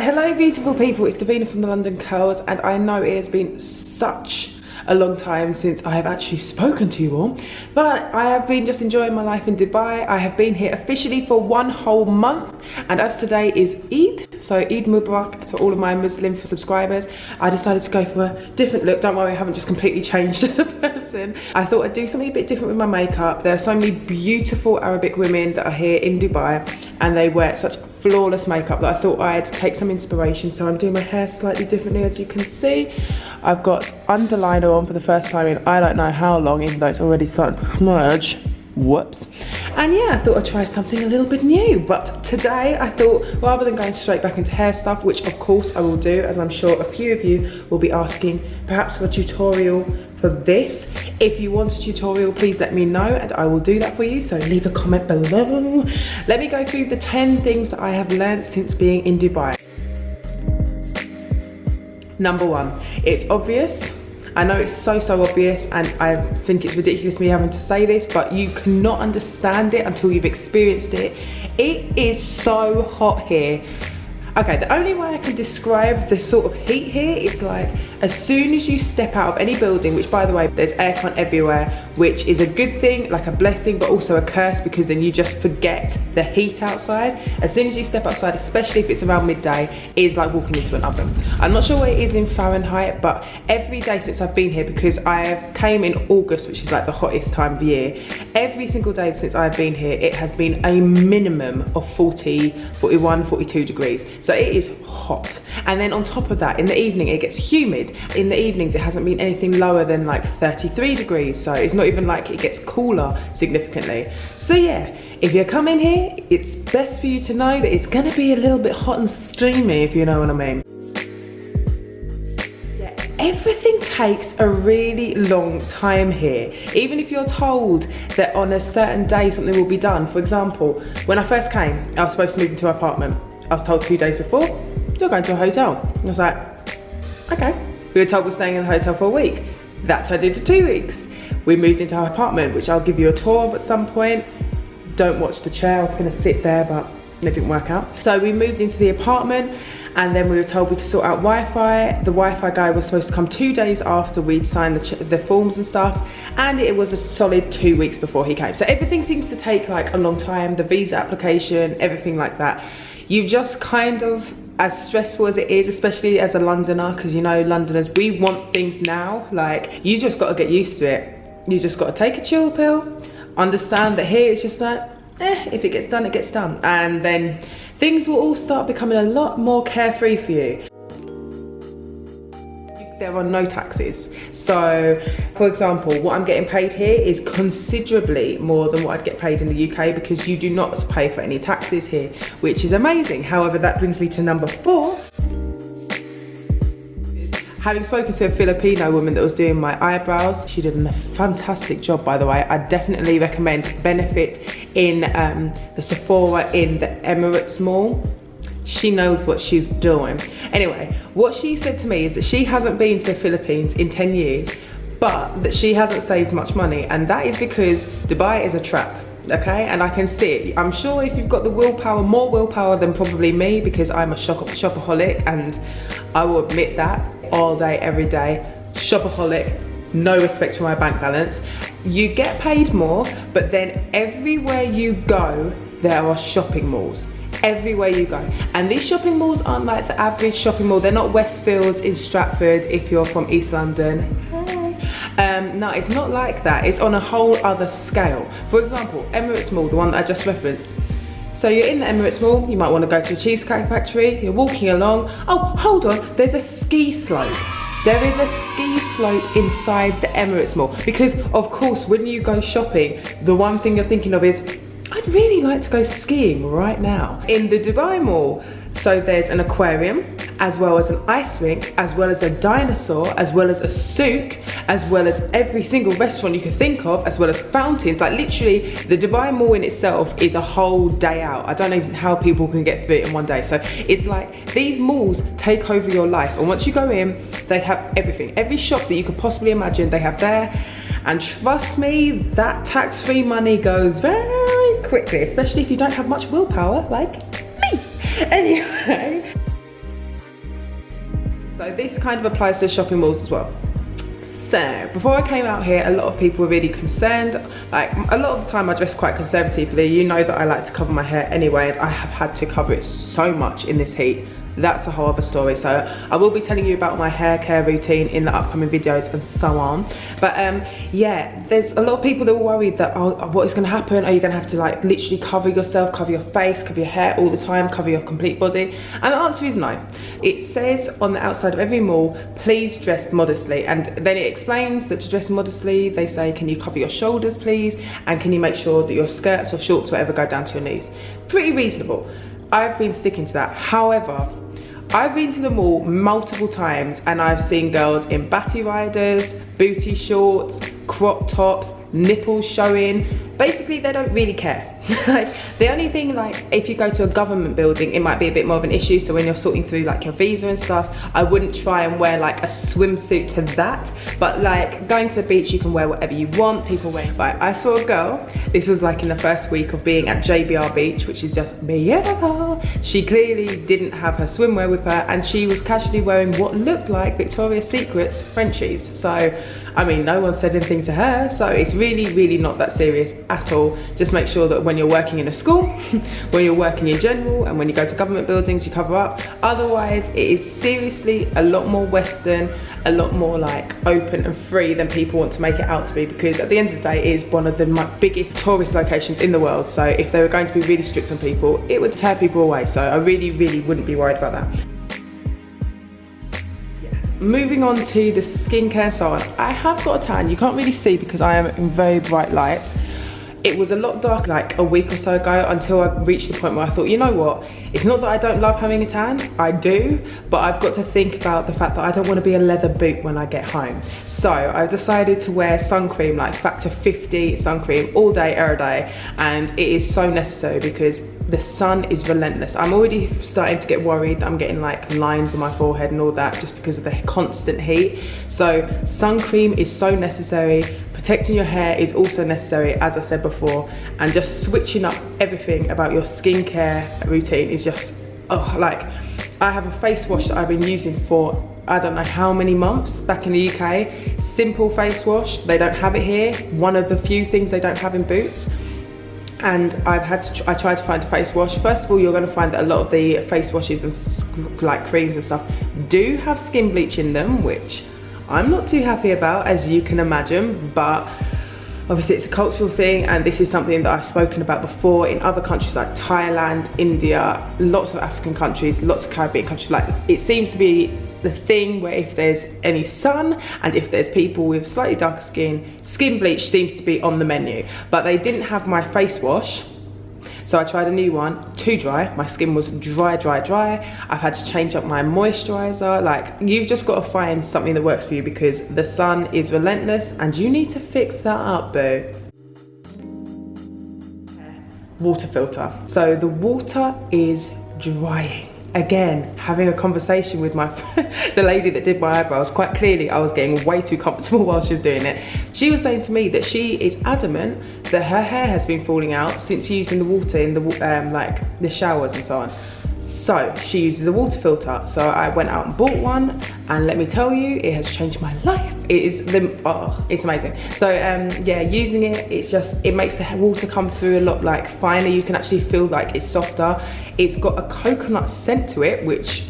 Hello beautiful people, it's Davina from the London Curls, and I know it has been such a long time since I have actually spoken to you all, but I have been just enjoying my life in Dubai. I have been here officially for 1 whole month, and as today is Eid, so Eid Mubarak to all of my Muslim subscribers, I decided to go for a different look. Don't worry, I haven't just completely changed as a person. I thought I'd do something a bit different with my makeup. There are so many beautiful Arabic women that are here in Dubai, and they wear such flawless makeup that I thought I'd take some inspiration. So I'm doing my hair slightly differently, as you can see. I've got underliner on for the first time in I don't know how long, even though it's already starting to smudge. Whoops. And yeah, I thought I'd try something a little bit new. But today I thought, rather than going straight back into hair stuff, which of course I will do, as I'm sure a few of you will be asking perhaps for a tutorial for this. If you want a tutorial, please let me know and I will do that for you. So leave a comment below. Let me go through the 10 things that I have learned since being in Dubai. Number 1, it's obvious. I know it's so obvious, and I think it's ridiculous me having to say this, but you cannot understand it until you've experienced it. It is so hot here. Okay, the only way I can describe the sort of heat here is like, as soon as you step out of any building, which by the way, there's aircon everywhere, which is a good thing, like a blessing, but also a curse, because then you just forget the heat outside. As soon as you step outside, especially if it's around midday, it is like walking into an oven. I'm not sure what it is in Fahrenheit, but every day since I've been here, because I came in August, which is like the hottest time of year, every single day since I've been here, it has been a minimum of 40, 41, 42 degrees. So it is hot. And then on top of that, in the evening, it gets humid. In the evenings, it hasn't been anything lower than like 33 degrees. So it's not even like it gets cooler significantly. So yeah, if you're coming here, it's best for you to know that it's gonna be a little bit hot and steamy, if you know what I mean. Yeah, everything takes a really long time here. Even if you're told that on a certain day something will be done. For example, when I first came, I was supposed to move into an apartment. I was told 2 days before, you're going to a hotel. I was like, okay. We were told we're staying in a hotel for a week. That turned into 2 weeks. We moved into our apartment, which I'll give you a tour of at some point. Don't watch the chair, I was gonna sit there, but it didn't work out. So we moved into the apartment, and then we were told we could sort out Wi-Fi. The Wi-Fi guy was supposed to come 2 days after we'd signed the forms and stuff, and it was a solid 2 weeks before he came. So everything seems to take like a long time, the visa application, everything like that. You've just kind of, as stressful as it is, especially as a Londoner, because you know Londoners, we want things now. Like, you just got to get used to it. You just got to take a chill pill, understand that here it's just like, if it gets done, it gets done. And then things will all start becoming a lot more carefree for you. There are no taxes. So, for example, what I'm getting paid here is considerably more than what I'd get paid in the UK, because you do not pay for any taxes here, which is amazing. However, that brings me to number 4. Having spoken to a Filipino woman that was doing my eyebrows, she did a fantastic job, by the way. I definitely recommend Benefit in the Sephora in the Emirates Mall. She knows what she's doing. Anyway, what she said to me is that she hasn't been to the Philippines in 10 years, but that she hasn't saved much money, and that is because Dubai is a trap, okay? And I can see it. I'm sure if you've got the willpower, more willpower than probably me, because I'm a shopaholic, and I will admit that all day, every day. Shopaholic, no respect for my bank balance. You get paid more, but then everywhere you go, there are shopping malls. Everywhere you go. And these shopping malls aren't like the average shopping mall. They're not Westfields in Stratford if you're from East London. No, it's not like that. It's on a whole other scale. For example, Emirates Mall, the one that I just referenced. So you're in the Emirates Mall, you might want to go to a Cheesecake Factory, you're walking along. Oh, hold on, there's a ski slope. There is a ski slope inside the Emirates Mall. Because of course, when you go shopping, the one thing you're thinking of is, I'd really like to go skiing right now. In the Dubai Mall, so there's an aquarium, as well as an ice rink, as well as a dinosaur, as well as a souk, as well as every single restaurant you can think of, as well as fountains. Like literally, the Dubai Mall in itself is a whole day out. I don't know how people can get through it in one day. So it's like, these malls take over your life. And once you go in, they have everything. Every shop that you could possibly imagine, they have there. And trust me, that tax-free money goes very quickly, especially if you don't have much willpower like me. Anyway, So this kind of applies to shopping malls as well. So before I came out here, a lot of people were really concerned. Like, a lot of the time I dress quite conservatively. You know that I like to cover my hair anyway, and I have had to cover it so much in this heat. That's a whole other story. So I will be telling you about my hair care routine in the upcoming videos and so on. But yeah, there's a lot of people that were worried that, oh, what is going to happen? Are you going to have to like literally cover yourself, cover your face, cover your hair all the time, cover your complete body? And the answer is no. It says on the outside of every mall, please dress modestly. And then it explains that to dress modestly, they say, can you cover your shoulders please? And can you make sure that your skirts or shorts, whatever, go down to your knees? Pretty reasonable. I've been sticking to that. However, I've been to the mall multiple times and I've seen girls in batty riders, booty shorts, crop tops, nipples showing. Basically, they don't really care. Like, the only thing, like, if you go to a government building, it might be a bit more of an issue. So when you're sorting through like your visa and stuff, I wouldn't try and wear like a swimsuit to that. But like going to the beach, you can wear whatever you want. People wear. But I saw a girl, this was like in the first week of being at JBR Beach, which is just beautiful. She clearly didn't have her swimwear with her and she was casually wearing what looked like Victoria's Secret's Frenchies. So I mean, no one said anything to her, so it's really, really not that serious at all. Just make sure that when you're working in a school, when you're working in general, and when you go to government buildings, you cover up. Otherwise, it is seriously a lot more Western, a lot more like open and free than people want to make it out to be, because at the end of the day, it is one of the biggest tourist locations in the world. So if they were going to be really strict on people, it would tear people away. So I really, really wouldn't be worried about that. Moving on to the skincare side, I have got a tan. You can't really see because I am in very bright light. It was a lot darker like a week or so ago until I reached the point where I thought, you know what, it's not that I don't love having a tan, I do, but I've got to think about the fact that I don't want to be a leather boot when I get home. So I've decided to wear sun cream, like factor 50 sun cream all day, every day, and it is so necessary because the sun is relentless. I'm already starting to get worried that I'm getting like lines on my forehead and all that just because of the constant heat. So sun cream is so necessary. Protecting your hair is also necessary, as I said before, and just switching up everything about your skincare routine is just, oh, like, I have a face wash that I've been using for I don't know how many months back in the UK. Simple face wash, they don't have it here. One of the few things they don't have in Boots. And I tried to find a face wash. First of all, you're going to find that a lot of the face washes and like creams and stuff do have skin bleach in them, which I'm not too happy about, as you can imagine, but obviously it's a cultural thing, and this is something that I've spoken about before in other countries like Thailand, India, lots of African countries, lots of Caribbean countries. Like, it seems to be the thing where if there's any sun and if there's people with slightly darker skin, skin bleach seems to be on the menu. But they didn't have my face wash, so I tried a new one. Too dry. My skin was dry. I've had to change up my moisturizer. Like, you've just got to find something that works for you because the sun is relentless and you need to fix that up, boo. Water filter. So the water is drying. Again, having a conversation with the lady that did my eyebrows, quite clearly I was getting way too comfortable while she was doing it. She was saying to me that she is adamant that her hair has been falling out since using the water in the like the showers and so on. So she uses a water filter. So I went out and bought one, and let me tell you, it has changed my life. It is it's amazing. So yeah, using it, it makes the water come through a lot like finer. You can actually feel like it's softer. It's got a coconut scent to it, which,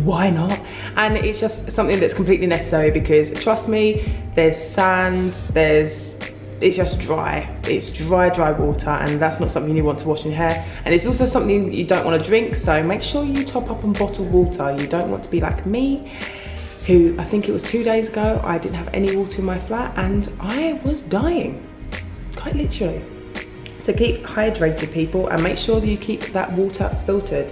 why not? And it's just something that's completely necessary because, trust me, there's sand, it's just dry. It's dry water, and that's not something you want to wash in your hair. And it's also something that you don't want to drink, so make sure you top up on bottled water. You don't want to be like me, who, I think it was 2 days ago, I didn't have any water in my flat and I was dying, quite literally. So keep hydrated, people, and make sure that you keep that water filtered.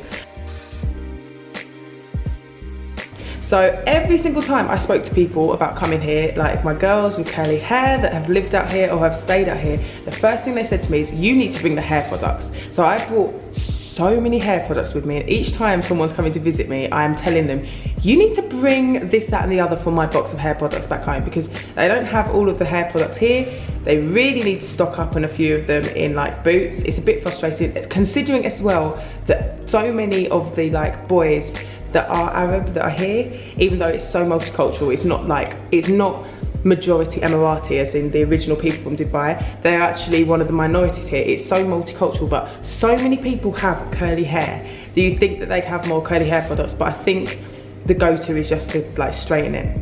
So every single time I spoke to people about coming here, like my girls with curly hair that have lived out here or have stayed out here, the first thing they said to me is, you need to bring the hair products. So I brought so many hair products with me, and each time someone's coming to visit me, I am telling them, you need to bring this, that and the other for my box of hair products back home, because they don't have all of the hair products here. They really need to stock up on a few of them in like Boots. It's a bit frustrating, considering as well that so many of the like boys that are Arab that are here, even though it's so multicultural. It's not majority Emirati as in the original people from Dubai. They're actually one of the minorities here. It's so multicultural, but so many people have curly hair that you think that they'd have more curly hair products, but I think the go-to is just to like straighten it.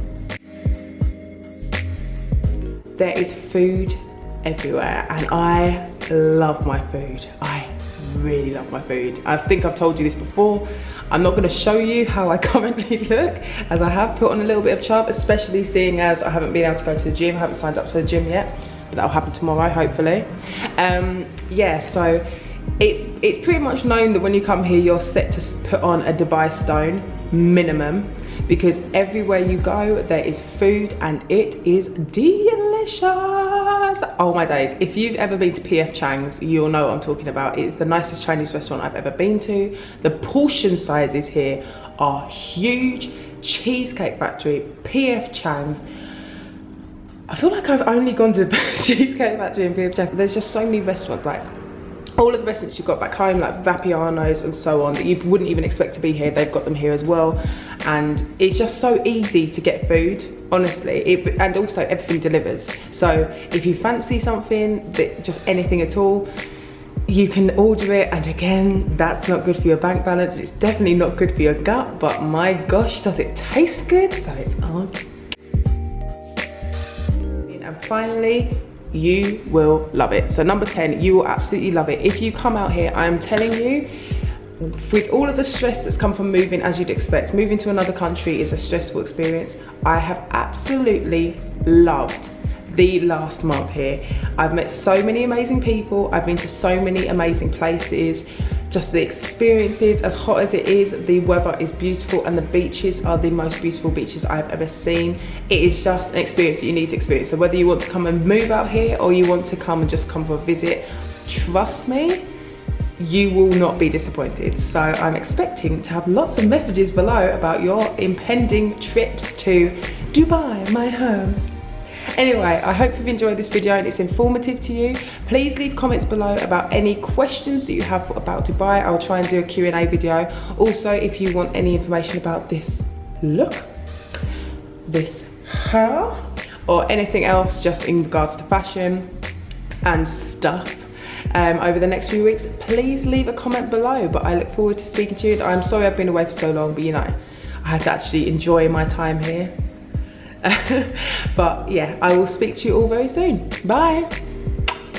There is food everywhere and I love my food. I really love my food. I think I've told you this before. I'm not going to show you how I currently look, as I have put on a little bit of chub, especially seeing as I haven't been able to go to the gym. I haven't signed up to the gym yet, but that'll happen tomorrow, hopefully. Yeah, so it's pretty much known that when you come here, you're set to put on a Dubai stone, minimum, because everywhere you go, there is food and it is delicious. Oh my days. If you've ever been to PF Chang's, you'll know what I'm talking about. It's the nicest Chinese restaurant I've ever been to. The portion sizes here are huge. Cheesecake Factory, PF Chang's. I feel like I've only gone to Cheesecake Factory and PF Chang's. There's just so many restaurants, like all of the restaurants you've got back home, like Vapiano's and so on, that you wouldn't even expect to be here, they've got them here as well. And it's just so easy to get food, honestly, and also everything delivers. So if you fancy something, just anything at all, you can order it. And again, that's not good for your bank balance, it's definitely not good for your gut, but my gosh, does it taste good? So it's on. And finally, you will love it. So number 10, you will absolutely love it. If you come out here, I am telling you, with all of the stress that's come from moving, as you'd expect, moving to another country is a stressful experience. I have absolutely loved the last month here. I've met so many amazing people. I've been to so many amazing places. Just the experiences, as hot as it is, the weather is beautiful and the beaches are the most beautiful beaches I've ever seen. It is just an experience that you need to experience. So whether you want to come and move out here or you want to come and just come for a visit, trust me, you will not be disappointed. So I'm expecting to have lots of messages below about your impending trips to Dubai, my home. Anyway, I hope you've enjoyed this video and it's informative to you. Please leave comments below about any questions that you have about Dubai. I'll try and do a Q&A video. Also, if you want any information about this look, this hair, or anything else just in regards to fashion and stuff over the next few weeks, please leave a comment below. But I look forward to speaking to you. I'm sorry I've been away for so long, but you know, I had to actually enjoy my time here. But yeah, I will speak to you all very soon. Bye.